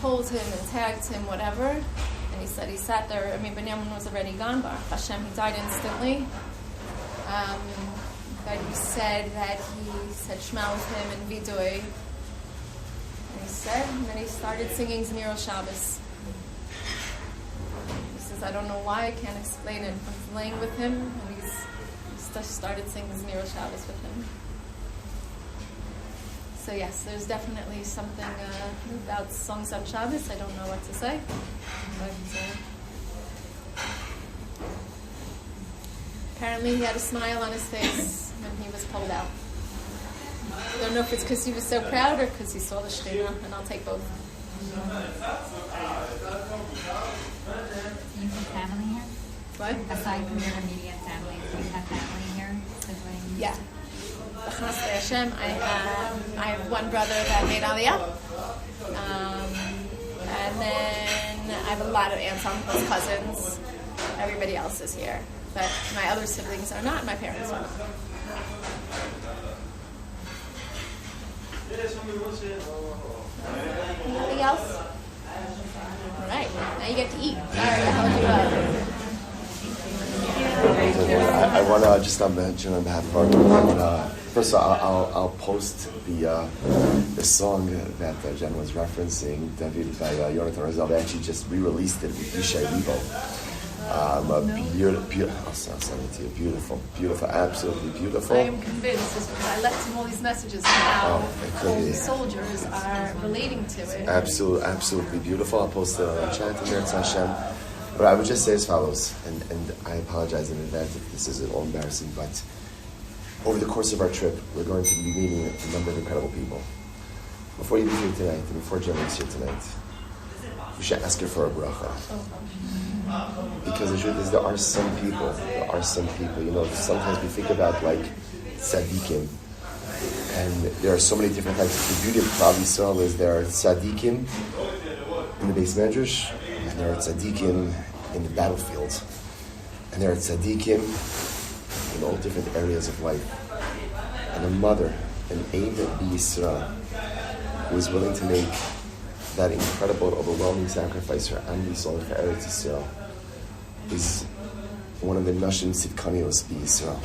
pulled him and tagged him, whatever, and he said he sat there, Binyamin was already gone, but Hashem, he died instantly, but he said that he said Shema with him and Vidoy, and then he started singing Zmiro Shabbos. He says, I don't know why, I can't explain it. I was laying with him, and he started singing Zmiro Shabbos with him. So yes, there's definitely something about songs on Shabbos. I don't know what to say. But, apparently he had a smile on his face when he was pulled out. I don't know if it's because he was so proud or because he saw the Shekhinah, and I'll take both. Do you have family here? What? Aside from your immediate family, do you have family here? Siblings? Yeah. Hashem, I have one brother that made Aliyah. And then I have a lot of aunts, uncles, cousins. Everybody else is here. But my other siblings are not, my parents are not. Anything else? All right, now you get to eat. Sorry, how would you I want to just mention on behalf of our group. First of all, I'll post the song that Jen was referencing, David by Yonatan Razel. They actually just re-released it with Yishai Levo. I'll send it to you. Beautiful, absolutely beautiful. I am convinced, because I left him all these messages how all these soldiers are relating to it. Absolutely beautiful. I'll post it on our chat in there, Hashem. But I would just say as follows, and I apologize in advance if this is all embarrassing, but over the course of our trip, we're going to be meeting a number of incredible people. Before you leave here tonight, and before Jen leaves here tonight, you should ask her for a bracha. Because the truth is, there are some people, sometimes we think about like tzaddikim, and there are so many different types. The beauty of Klal Yisrael is there are tzaddikim in the base medrash, and there are tzaddikim in the battlefield, and there are tzaddikim in all different areas of life. And a mother, an Eid Yisrael, who is willing to make that incredible, overwhelming sacrifice for Am Yisrael, for Eretz Yisrael, is one of the Nashim Sitkanios Yisrael.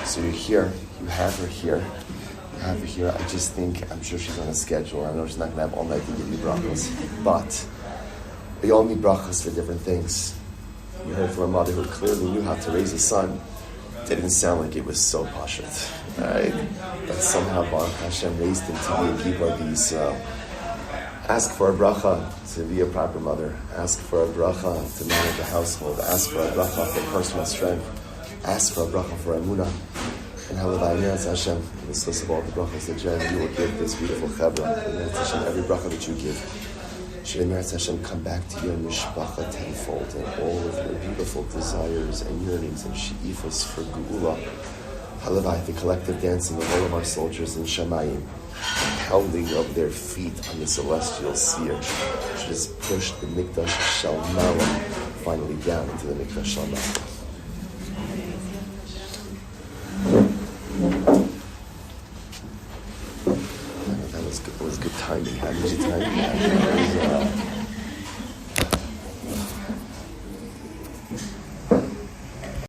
So you're here, you have her here, I just think, I'm sure she's on a schedule, I know she's not going to have all night to give you brachos, but we all need brachos for different things. You heard from a mother who clearly knew how to raise a son. It didn't sound like it was so pashut, right? But somehow Baruch Hashem raised him to be a Gibor Yisrael. Ask for a bracha to be a proper mother. Ask for a bracha to manage a household. Ask for a bracha for personal strength. Ask for a bracha for emunah. And Halavai Meretz Hashem, in this list of all the brachas that Jen, you will give this beautiful chevra. Meretz Hashem, every bracha that you give, should Meretz Hashem come back to your mishpacha tenfold, and all of your beautiful desires and yearnings and she'ifos for geula. Halavai, the collective dancing of all of our soldiers in Shamayim, the pounding of their feet on the celestial seer, should just push the Mikdash Shel Malam finally down into the Mikdash Shel Malam. That was good timing. How did you time that?